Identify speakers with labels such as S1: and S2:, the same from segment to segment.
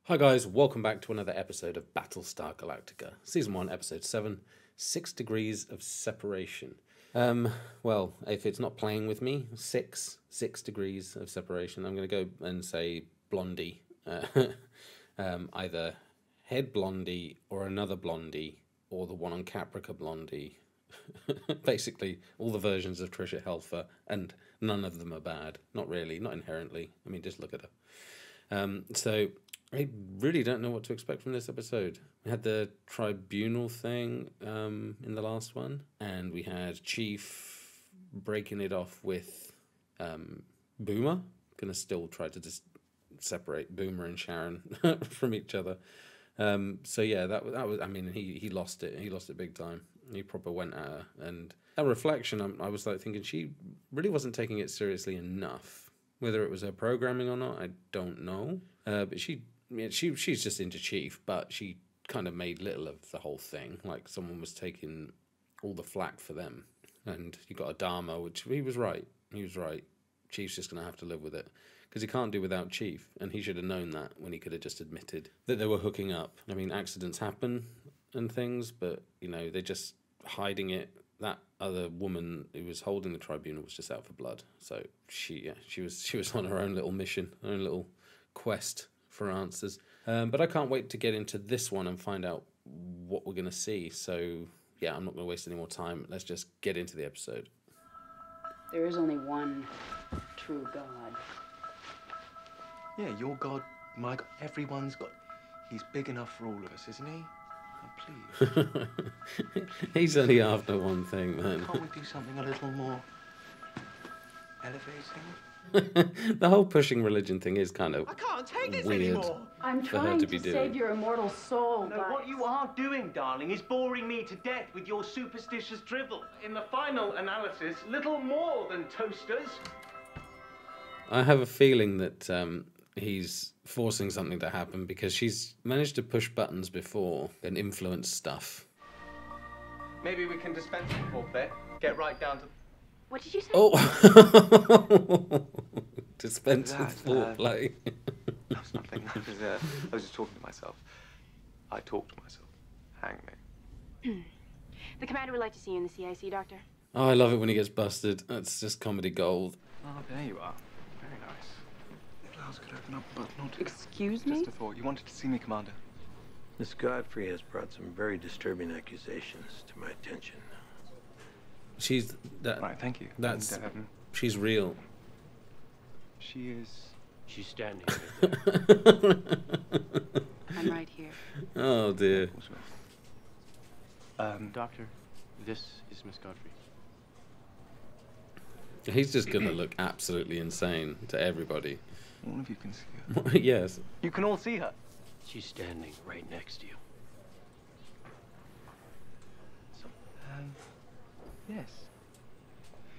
S1: Hi guys, welcome back to another episode of Battlestar Galactica, Season 1, Episode 7, 6 Degrees of Separation. Well, if it's not playing with me, 6 degrees of separation. I'm going to go and say Blondie. Either Head Blondie or another Blondie, or the one on Caprica Blondie. Basically, all the versions of Trisha Helfer, and none of them are bad. Not really, not inherently. I mean, just look at her. So I really don't know what to expect from this episode. We had the tribunal thing in the last one, and we had Chief breaking it off with Boomer. Gonna still try to just separate Boomer and Sharon from each other. So yeah, that was. I mean, he lost it. He lost it big time. He proper went at her, and a reflection. I was like thinking she really wasn't taking it seriously enough. Whether it was her programming or not, I don't know. But she's just into Chief, but she kind of made little of the whole thing. Like someone was taking all the flack for them. And you got Adama, which he was right. He was right. Chief's just going to have to live with it. Because he can't do without Chief. And he should have known that when he could have just admitted that they were hooking up. I mean, accidents happen and things, but, you know, they're just hiding it. That other woman who was holding the tribunal was just out for blood. So she was on her own little mission, her own little quest for answers. But I can't wait to get into this one and find out what we're going to see. So, yeah, I'm not going to waste any more time. Let's just get into the episode.
S2: There is only one true God.
S3: Yeah, your God, my God, everyone's God. He's big enough for all of us, isn't he? Oh, please.
S1: He's only after one thing, man.
S3: Can't we do something a little more elevating?
S1: The whole pushing religion thing is kind of
S3: I can't take this
S1: weird
S3: anymore.
S2: I'm
S1: for her
S2: trying
S1: to
S2: to
S1: be doing.
S2: save your immortal soul,
S4: No,
S2: guys.
S4: what you are doing, darling, is boring me to death with your superstitious drivel. In the final analysis, little more than toasters.
S1: I have a feeling that he's forcing something to happen because she's managed to push buttons before and influence stuff.
S4: Maybe we can dispense with foreplay. Get right down to...
S2: What did you say?
S1: Oh! Dispense with foreplay.
S3: That's nothing. I was just talking to myself. I talk to myself. Hang me.
S5: The commander would like to see you in the CIC, Doctor.
S1: Oh, I love it when he gets busted. That's just comedy gold.
S3: Oh, there you are. Very nice. The blouse could open up, but not...
S2: Excuse me?
S3: Just a thought. You wanted to see me, Commander?
S6: Miss Godfrey has brought some very disturbing accusations to my attention.
S1: She's that.
S3: Right, thank you.
S1: That's.
S3: And,
S1: she's real.
S3: she is...
S6: She's standing right there.
S2: I'm right here.
S1: Oh dear.
S6: Doctor, this is Miss Godfrey.
S1: He's just gonna look absolutely insane to everybody.
S3: All of you can see her.
S1: Yes.
S4: You can all see her.
S6: She's standing right next to you.
S3: Yes.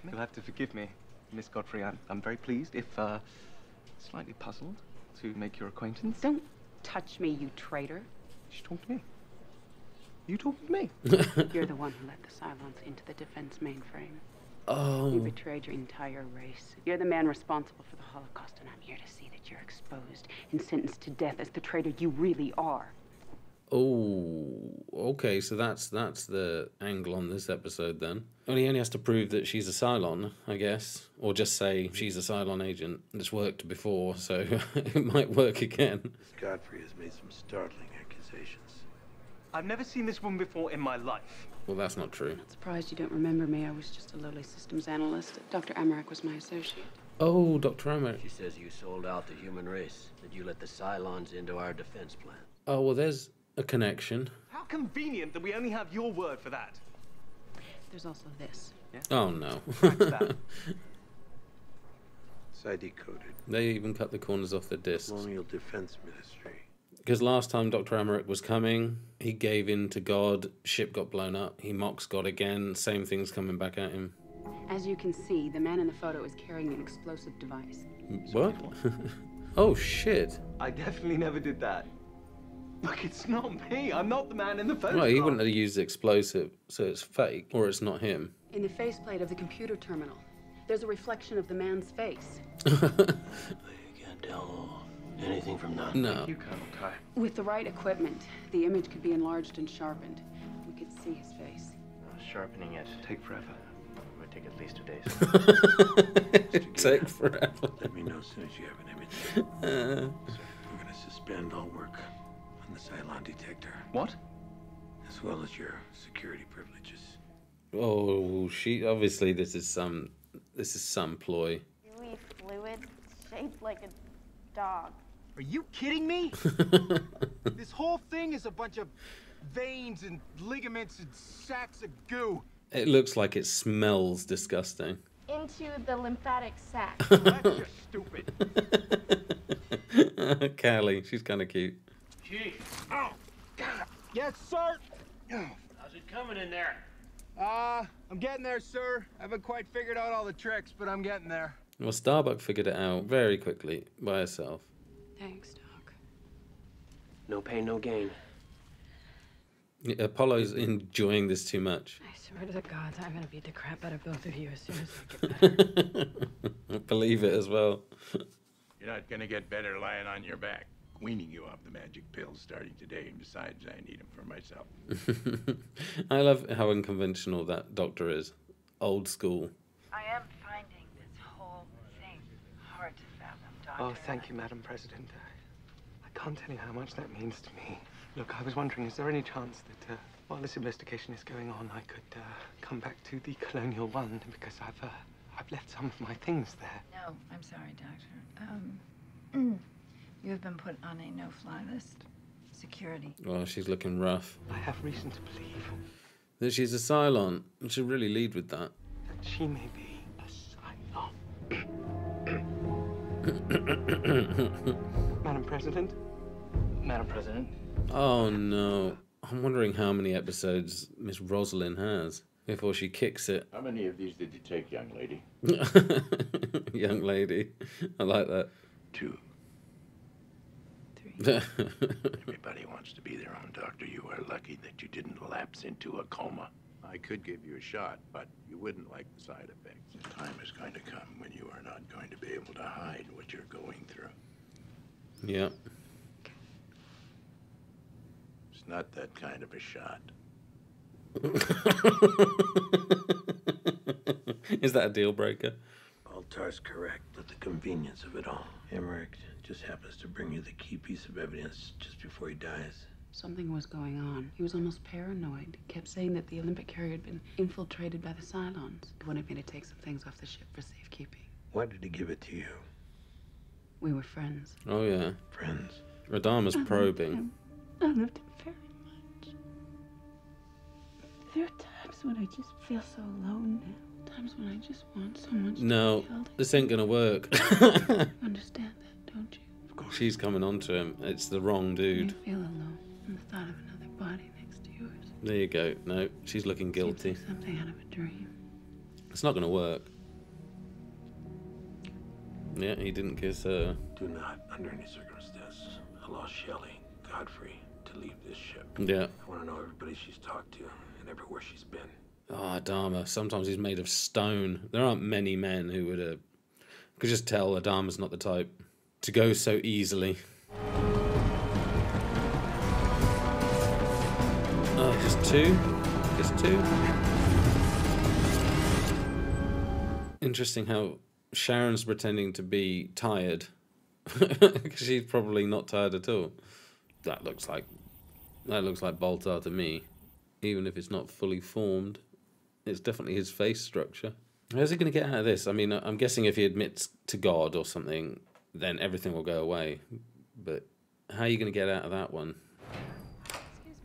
S3: You'll have to forgive me, Miss Godfrey. I'm very pleased, if slightly puzzled, to make your acquaintance.
S2: Don't touch me, you traitor.
S3: She talked to me. You talked to me.
S2: You're the one who let the Cylons into the defense mainframe. You
S1: Oh.
S2: betrayed your entire race. You're the man responsible for the Holocaust, and I'm here to see that you're exposed and sentenced to death as the traitor you really are.
S1: Oh. Okay. So that's the angle on this episode then. Well, he only has to prove that she's a Cylon, I guess, or just say she's a Cylon agent. It's worked before, so it might work again.
S6: Miss Godfrey has made some startling accusations.
S4: I've never seen this woman before in my life.
S1: Well, that's not true.
S2: Not surprised you don't remember me. I was just a lowly systems analyst. Dr. Amarak was my associate.
S1: Oh, Doctor Amarak.
S7: She says you sold out the human race, that you let the Cylons into our defense plan.
S1: Oh well, there's a connection.
S4: How convenient that we only have your word for that.
S2: There's also this.
S1: Oh no.
S4: That.
S6: So I decoded.
S1: They even cut the corners off the discs.
S6: Colonial Defense Ministry.
S1: Because last time Dr. Amarak was coming, he gave in to God, ship got blown up, he mocks God again, same thing's coming back at him.
S2: As you can see, the man in the photo is carrying an explosive device.
S1: What? Oh shit.
S4: I definitely never did that. Look, it's not me. I'm not the man in the photograph.
S1: Well, he wouldn't have used the explosive, so it's fake, or it's not him.
S2: In the faceplate of the computer terminal, there's a reflection of the man's face.
S7: You can't tell Anything from none?
S1: No.
S3: Thank you, Colonel Ty.
S2: With the right equipment, the image could be enlarged and sharpened. We could see his face.
S4: Sharpening it.
S3: Take forever.
S4: It would take at least 2 days.
S1: Take forever.
S6: Let me know as soon as you have an image. We're gonna suspend all work on the Cylon detector,
S3: What?
S6: as well as your security privileges.
S1: Oh, obviously this is some ploy.
S5: Gooey fluid shaped like a dog.
S8: Are you kidding me? This whole thing is a bunch of veins and ligaments and sacks of goo.
S1: It looks like it smells disgusting.
S5: Into the lymphatic sac.
S8: That's just stupid.
S1: Callie, she's kind of cute.
S4: Chief,
S8: Oh, God. Yes, sir.
S7: How's it coming in there?
S8: I'm getting there, sir. Haven't quite figured out all the tricks, but I'm getting there.
S1: Well, Starbuck figured it out very quickly by herself.
S2: Thanks, Doc.
S7: No pain, no gain.
S1: Apollo's enjoying this too much.
S2: I swear to the gods, I'm gonna beat the crap out of both of you as soon as I get better.
S1: Believe it as well.
S9: You're not gonna get better lying on your back. Weaning you off the magic pills starting today, and besides, I need them for myself.
S1: I love how unconventional that doctor is. Old school.
S10: I am finding this whole thing hard to fathom, Doctor.
S3: Oh, thank you, Madam President. I can't tell you how much that means to me. Look, I was wondering, is there any chance that while this investigation is going on, I could come back to the Colonial One, because I've left some of my things there.
S10: No, I'm sorry, Doctor. You have been put on a no-fly list. Security.
S1: Oh, she's looking rough.
S3: I have reason to believe
S1: That she's a Cylon. You should really lead with that.
S3: that she may be a Cylon. Madam President?
S4: Madam President.
S1: Oh no. I'm wondering how many episodes Miss Rosalind has before she kicks it.
S9: How many of these did you take, young lady?
S1: Young lady. I like that.
S9: 2.
S2: 3.
S9: Everybody wants to be their own doctor. You are lucky that you didn't lapse into a coma. I could give you a shot, but you wouldn't like the side effects. The time is going to come when you are not going to be able to hide what you're going through.
S1: Yeah.
S9: It's not that kind of a shot.
S1: Is that a deal breaker?
S6: Baltar's correct, but the convenience of it all. Amarak just happens to bring you the key piece of evidence just before he dies.
S2: Something was going on. He was almost paranoid. He kept saying that the Olympic carrier had been infiltrated by the Cylons. He wanted me to take some things off the ship for safekeeping.
S6: Why did he give it to you?
S2: We were friends.
S1: Oh yeah.
S6: Friends?
S1: Adama's probing.
S2: I loved him very much. There are times when I just feel so alone now. Times when I just want someone to
S1: No,
S2: be held.
S1: this ain't gonna work.
S2: You understand that, don't you?
S6: Of course.
S1: She's coming on to him. It's the wrong dude.
S2: I feel alone. And the thought of another body next to yours.
S1: There you go. No, she's looking guilty.
S2: Seems like something out of a dream.
S1: It's not gonna work. Yeah, he didn't kiss her.
S6: Do not, under any circumstances, allow Shelly Godfrey to leave this ship.
S1: Yeah.
S6: I want to know everybody she's talked to and everywhere she's been.
S1: Oh, Adama. Sometimes he's made of stone. There aren't many men who would could just tell Adama's not the type to go so easily. Oh, just 2? Just 2? Interesting how Sharon's pretending to be tired. Because she's probably not tired at all. That looks like Baltar to me. Even if it's not fully formed. It's definitely his face structure. How's he going to get out of this? I mean, I'm guessing if he admits to God or something, then everything will go away. But how are you going to get out of that one?
S5: Excuse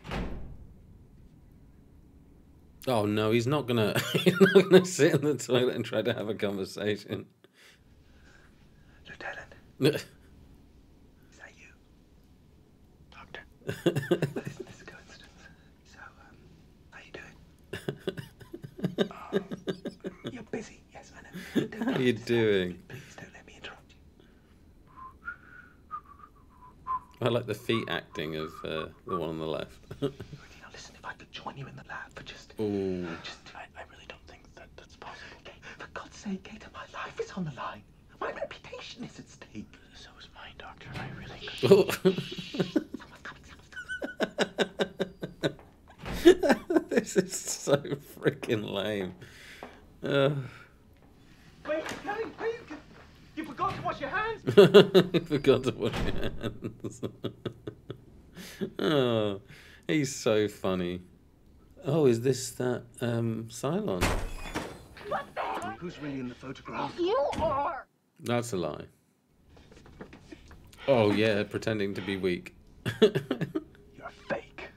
S5: me.
S1: Oh no, he's not gonna he's not gonna sit in the toilet and try to have a conversation.
S3: Lieutenant,
S1: This
S3: is that you? Doctor. This is a coincidence. So, how you doing? You're busy. Yes, I know.
S1: How are you doing?
S3: Please don't let me interrupt you.
S1: I like the feet acting of the one on the left.
S3: Now listen, if I could join you in the lab for just...
S1: Ooh.
S3: I really don't think that's possible. Okay, for God's sake, Gaeta, my life is on the line. My reputation is at stake. So is mine,
S7: Doctor. I really could.
S1: This is so freaking lame.
S4: Wait, Kelly, please, you forgot to wash your hands.
S1: Forgot to wash your hands. Oh, he's so funny. Oh, is this that Cylon?
S8: What the hell? Who's really in the photograph?
S5: You are!
S1: That's a lie. Oh yeah, pretending to be weak.
S3: You're fake.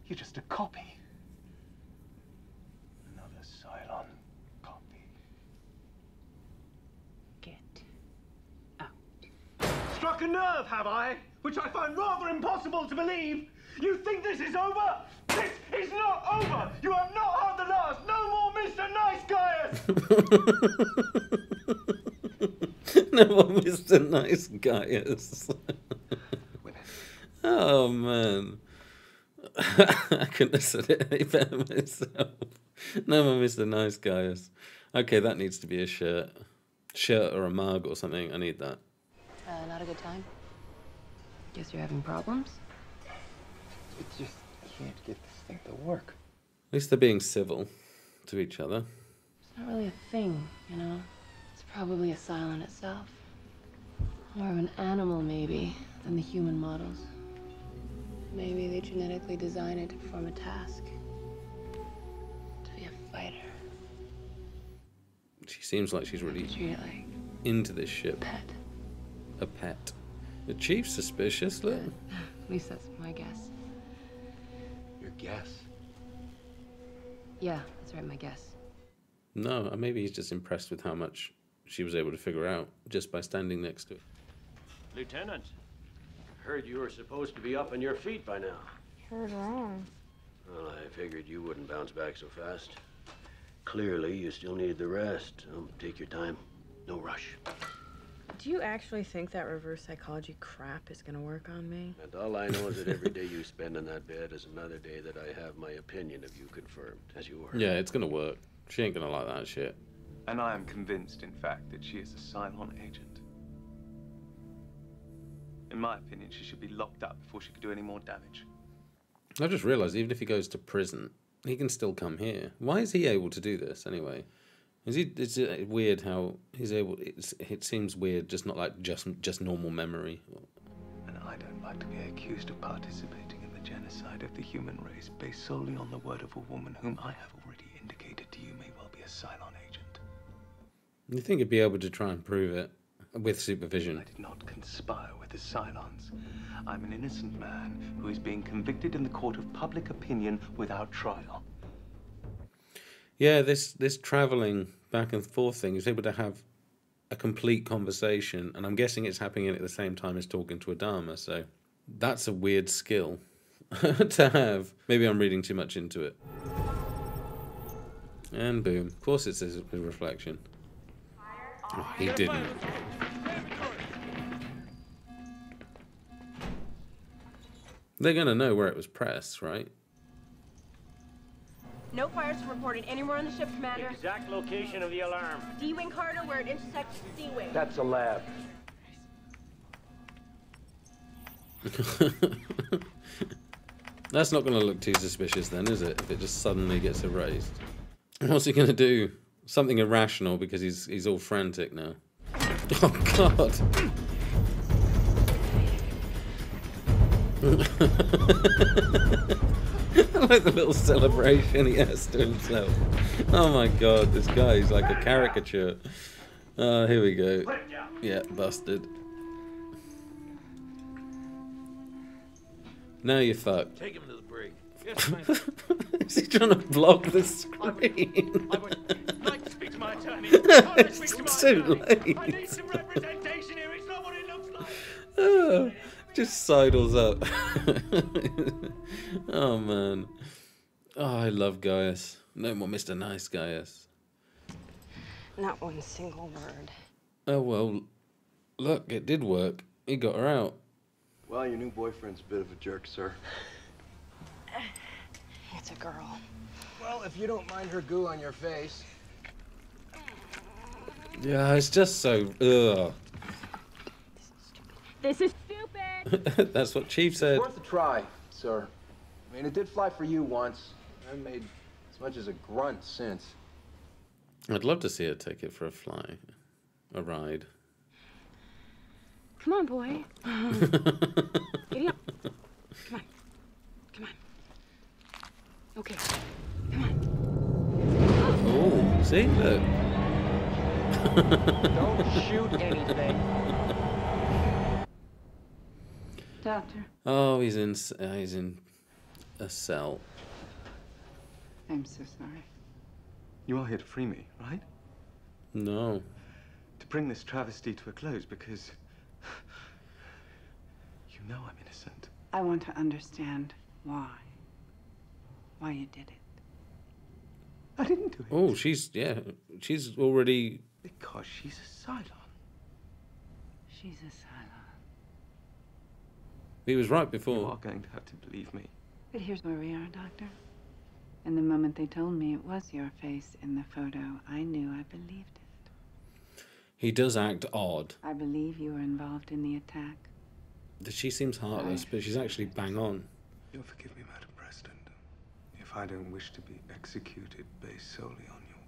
S3: You're just a copy. Another Cylon copy.
S2: Get out.
S4: Struck a nerve, have I? Which I find rather impossible to believe. You think this is over? This is not over! You have not heard the last! No more Mr. Nice Gaius!
S1: No more Mr. Nice Gaius. Oh man. I couldn't have said it any better myself. No more Mr. Nice Gaius. Okay, that needs to be a shirt. Shirt or a mug or something. I need that.
S2: Not a good time? Guess you're having problems?
S3: It just can't get this thing to work.
S1: At least they're being civil to each other.
S2: It's not really a thing, you know? It's probably a Cylon itself. More of an animal, maybe, than the human models. Maybe they genetically designed it to perform a task. To be a fighter.
S1: She seems like she's really
S2: Treat it like
S1: into this ship.
S2: pet.
S1: A pet. The chief's suspicious, look.
S2: At least that's my guess.
S3: Your guess?
S2: Yeah, that's right, my guess.
S1: No, maybe he's just impressed with how much she was able to figure out just by standing next to it.
S7: Lieutenant, heard you were supposed to be up on your feet by now.
S5: Sure wrong.
S7: Well, I figured you wouldn't bounce back so fast. Clearly, you still need the rest. Take your time. No rush.
S11: Do you actually think that reverse psychology crap is gonna work on me?
S7: And all I know is that every day you spend in that bed is another day that I have my opinion of you confirmed, as you were.
S1: Yeah, it's gonna work. She ain't gonna like that shit.
S3: And I am convinced, in fact, that she is a Cylon agent. In my opinion, she should be locked up before she could do any more damage.
S1: I just realised even if he goes to prison, he can still come here. Why is he able to do this anyway? Is it weird how he's able? It seems weird, just not like just normal memory.
S3: And I don't like to be accused of participating in the genocide of the human race based solely on the word of a woman whom I have already indicated to you may well be a Cylon agent.
S1: You think he'd be able to try and prove it with supervision?
S3: I did not conspire with the Cylons. I'm an innocent man who is being convicted in the court of public opinion without trial.
S1: Yeah, this travelling back and forth thing is able to have a complete conversation, and I'm guessing it's happening at the same time as talking to Adama, so that's a weird skill to have. Maybe I'm reading too much into it. And boom. Of course it's a reflection. Oh, he didn't. They're going to know where it was pressed, right?
S12: No fires reported anywhere on the ship, Commander.
S7: Exact location of the alarm.
S12: D-Wing corridor where it intersects C-Wing.
S7: That's a lab.
S1: That's not going to look too suspicious then, is it? If it just suddenly gets erased. What's he going to do? Something irrational because he's all frantic now. Oh, God. I like the little celebration he has to himself. Oh my God, this guy is like a caricature. Here we go. Yeah, busted. Now you're fucked.
S9: Take him to the brig.
S1: Is he trying to block the screen?
S4: I would like to speak to my attorney. It's
S1: too late.
S4: I need some representation here. It's not what it looks like.
S1: Just sidles up. Oh man. Oh, I love Gaius. No more Mr. Nice Gaius.
S11: Not one single word.
S1: Oh well, look, it did work. He got her out.
S13: Well, your new boyfriend's a bit of a jerk, sir.
S11: It's a girl.
S8: Well, if you don't mind her goo on your face.
S1: Yeah, it's just so. Ugh.
S11: This
S12: This is stupid!
S1: That's what Chief said.
S13: It's worth a try, sir. I mean, it did fly for you once. I haven't made as much as a grunt since.
S1: I'd love to see her take it for a fly. A ride.
S2: Come on, boy. Giddy up. Come on. Come on. Okay. Come on.
S1: Oh, see? Look.
S8: Don't shoot anything.
S10: Doctor,
S1: Oh, he's in a cell.
S10: I'm so sorry.
S3: You are here to free me, right?
S1: No.
S3: To bring this travesty to a close because you know I'm innocent.
S10: I want to understand why. Why you did it.
S3: I didn't do it.
S1: Oh, she's already...
S3: Because she's a Cylon.
S10: She's a Cylon.
S1: He was right
S3: You
S1: before.
S3: are going to have to believe me.
S10: But here's where we are, Doctor. And the moment they told me it was your face in the photo, I knew I believed it.
S1: He does act odd.
S10: I believe you were involved in the attack.
S1: She seems heartless, but she's actually bang on.
S3: You'll forgive me, Madam President, if I don't wish to be executed based solely on your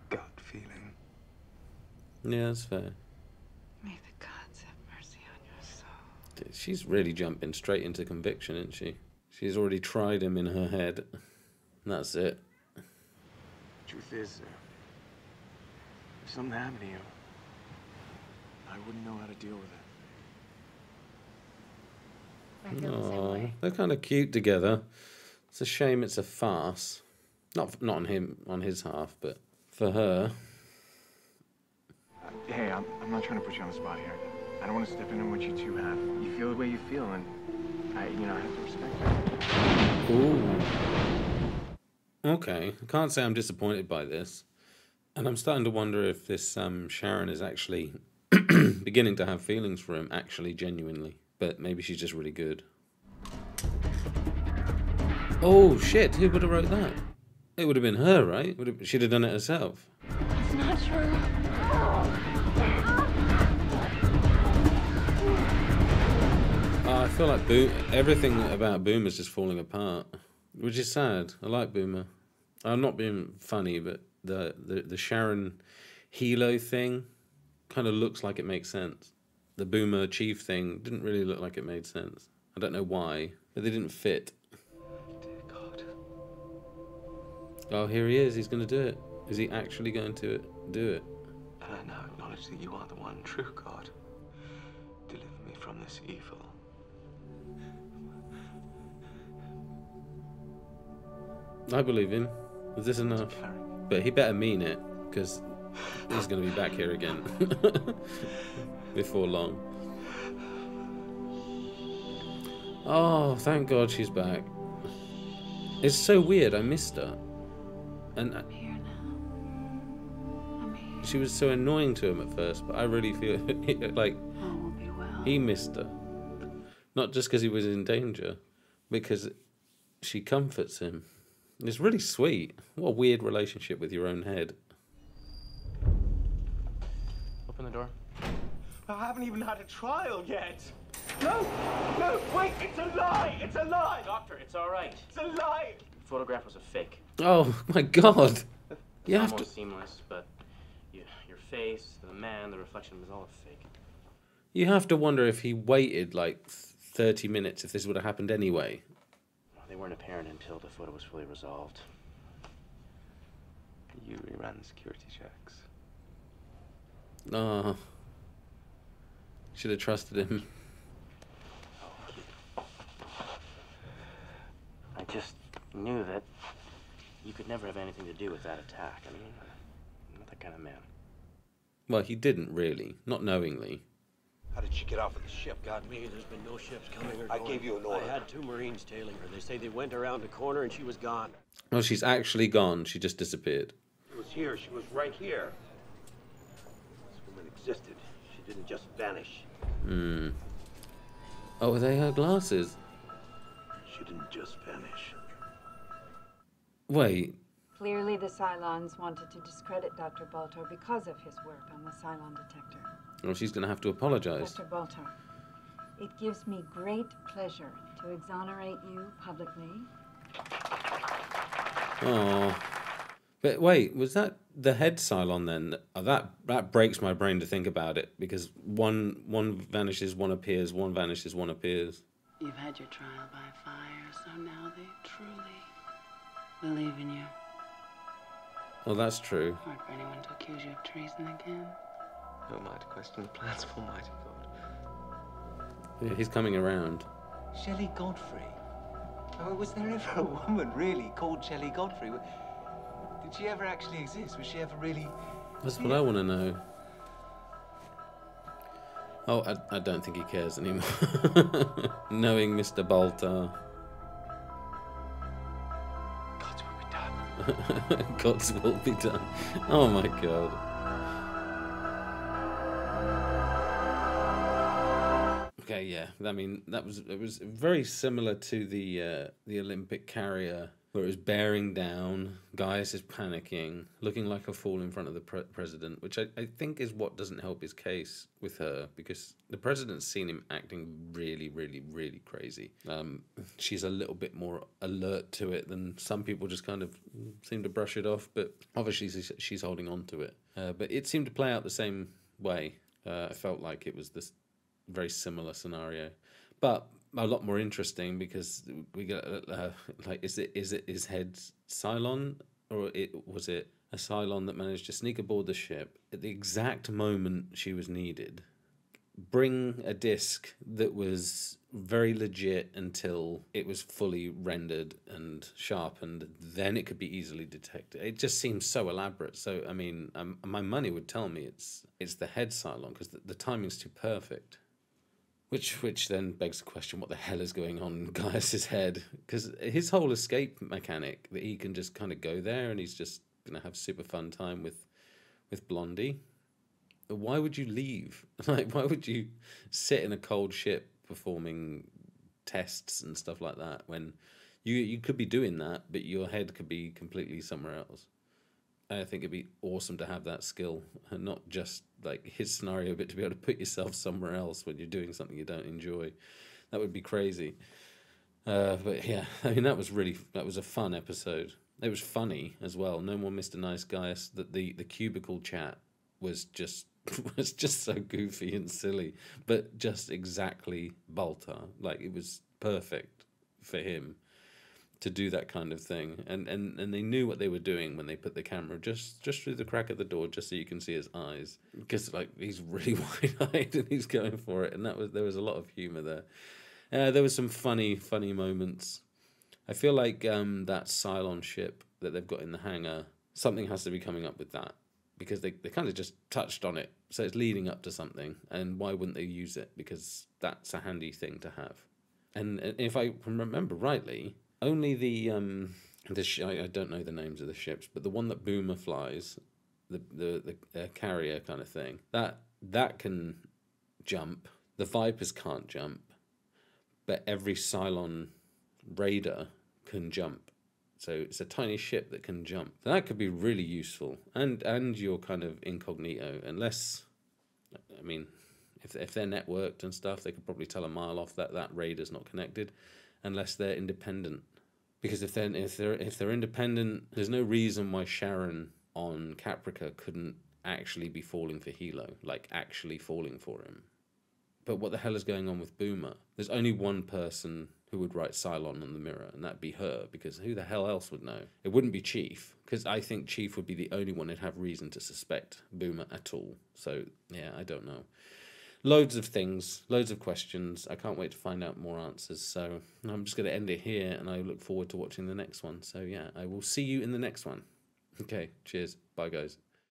S3: gut feeling.
S1: Yeah, that's fair.
S10: May the gods have mercy on your soul.
S1: She's really jumping straight into conviction, isn't she? She's already tried him in her head. That's it.
S3: Truth is, if something happened to you, I wouldn't know how to deal with it.
S2: I feel the same
S1: Aw,
S2: way.
S1: they're kind of cute together. It's a shame it's a farce. Not on him, on his half, but for her.
S14: Hey, I'm not trying to put you on the spot here. I don't want to step into what you two have. You feel the way you feel, and I have to respect that.
S1: Ooh. Okay, I can't say I'm disappointed by this. And I'm starting to wonder if this Sharon is actually beginning to have feelings for him, actually, genuinely. But maybe she's just really good. Oh, shit, who would have wrote that? It would have been her, right? She'd have done it herself.
S2: It's not true.
S1: I feel like everything about Boomer's just falling apart, which is sad. I like Boomer. I'm not being funny, but the Sharon Hilo thing kind of looks like it makes sense. The Boomer Chief thing didn't really look like it made sense. I don't know why, but they didn't fit.
S3: Dear God.
S1: Oh, here he is. He's going to do it. Is he actually going to do it?
S3: And I now acknowledge that you are the one true God. Deliver me from this evil.
S1: I believe him. Is this enough? But he better mean it, because he's going to be back here again before long. Oh, thank God she's back. It's so weird. I missed her. And
S10: I'm here now. I'm here.
S1: she was so annoying to him at first, but I really feel like
S10: All will be well.
S1: he missed her. Not just because he was in danger, because she comforts him. It's really sweet. What a weird relationship with your own head.
S14: Open the door.
S4: I haven't even had a trial yet. No, no, wait, it's a lie, it's a lie.
S15: Doctor, it's all right.
S4: It's a lie.
S15: The photograph was a fake.
S1: Oh my God! You
S15: It's
S1: have to.
S15: almost seamless, but your face, the man, the reflection was all a fake.
S1: You have to wonder if he waited like 30 minutes if this would have happened anyway.
S15: Well, they weren't apparent until the photo was fully resolved.
S3: You reran the security checks.
S1: Oh. Should have trusted him.
S15: I just knew that you could never have anything to do with that attack. I mean, I'm not that kind of man.
S1: Well, he didn't really. Not knowingly.
S7: How did she get off of the ship? Got me. There's been no ships coming or going.
S13: I gave you an order.
S7: I had 2 Marines tailing her. They say they went around the corner and she was gone.
S1: Oh, she's actually gone. She just disappeared.
S7: She was here. She was right here. This woman existed. She didn't just vanish.
S1: Hmm. Oh, are they her glasses?
S7: She didn't just vanish.
S1: Wait.
S10: Clearly, the Cylons wanted to discredit Dr. Baltar because of his work on the Cylon detector.
S1: Well, she's going to have to apologize.
S10: Dr. Baltar,
S16: It gives me great pleasure to exonerate you publicly.
S1: Oh. But wait, was that the head Cylon then? Oh, that breaks my brain to think about it, because one vanishes, one appears, one vanishes, one appears.
S2: You've had your trial by fire, so now they truly believe in you.
S1: Oh, that's true.
S2: Hard for anyone to accuse you of treason again.
S3: Who am I to question the plans of Almighty God?
S1: Yeah, he's coming around.
S13: Shelly Godfrey. Oh, was there ever a woman really called Shelly Godfrey? Did she ever actually exist? Was she ever really...
S1: That's what I want to know. Oh, I don't think he cares anymore. Knowing Mr. Baltar.
S3: God's will be done.
S1: God's will be done. Oh my god. Okay, yeah. I mean, it was very similar to the Olympic carrier, where it was bearing down. Gaius is panicking, looking like a fool in front of the president, which I think is what doesn't help his case with her, because the president's seen him acting really, really, really crazy. She's a little bit more alert to it than some people just kind of seem to brush it off, but obviously she's holding on to it. But it seemed to play out the same way. I felt like it was this very similar scenario, but a lot more interesting, because we get like, is it his head Cylon, or was it a Cylon that managed to sneak aboard the ship at the exact moment she was needed, bring a disc that was very legit until it was fully rendered and sharpened, then it could be easily detected. It just seems so elaborate. So I mean, my money would tell me it's the head Cylon, because the timing's too perfect. Which then begs the question, what the hell is going on in Gaius's head? Because his whole escape mechanic, that he can just kind of go there and he's just going to have super fun time with Blondie. Why would you leave? Like, why would you sit in a cold ship performing tests and stuff like that, when you could be doing that, but your head could be completely somewhere else? I think it'd be awesome to have that skill, and not just like his scenario, but to be able to put yourself somewhere else when you're doing something you don't enjoy. That would be crazy. But yeah, I mean, that was a fun episode. It was funny as well. No more Mr. Nice Gaius. The cubicle chat was just so goofy and silly, but just exactly Baltar. Like, it was perfect for him to do that kind of thing, and they knew what they were doing when they put the camera just through the crack of the door, just so you can see his eyes, because like he's really wide-eyed and he's going for it, and there was a lot of humor there. There was some funny moments. I feel like that Cylon ship that they've got in the hangar, something has to be coming up with that, because they kind of just touched on it, so it's leading up to something, and why wouldn't they use it? Because that's a handy thing to have. And if I remember rightly, only I don't know the names of the ships, but the one that Boomer flies, the carrier kind of thing, that can jump. The Vipers can't jump, but every Cylon raider can jump. So it's a tiny ship that can jump. So that could be really useful, and you're kind of incognito, unless, I mean, if they're networked and stuff, they could probably tell a mile off that raider's not connected, unless they're independent. Because if they're independent, there's no reason why Sharon on Caprica couldn't actually be falling for Hilo, like actually falling for him. But what the hell is going on with Boomer? There's only one person who would write Cylon on the mirror, and that'd be her, because who the hell else would know? It wouldn't be Chief, because I think Chief would be the only one who'd have reason to suspect Boomer at all. So, yeah, I don't know. Loads of things, loads of questions. I can't wait to find out more answers. So I'm just going to end it here, and I look forward to watching the next one. So yeah, I will see you in the next one. Okay, cheers. Bye, guys.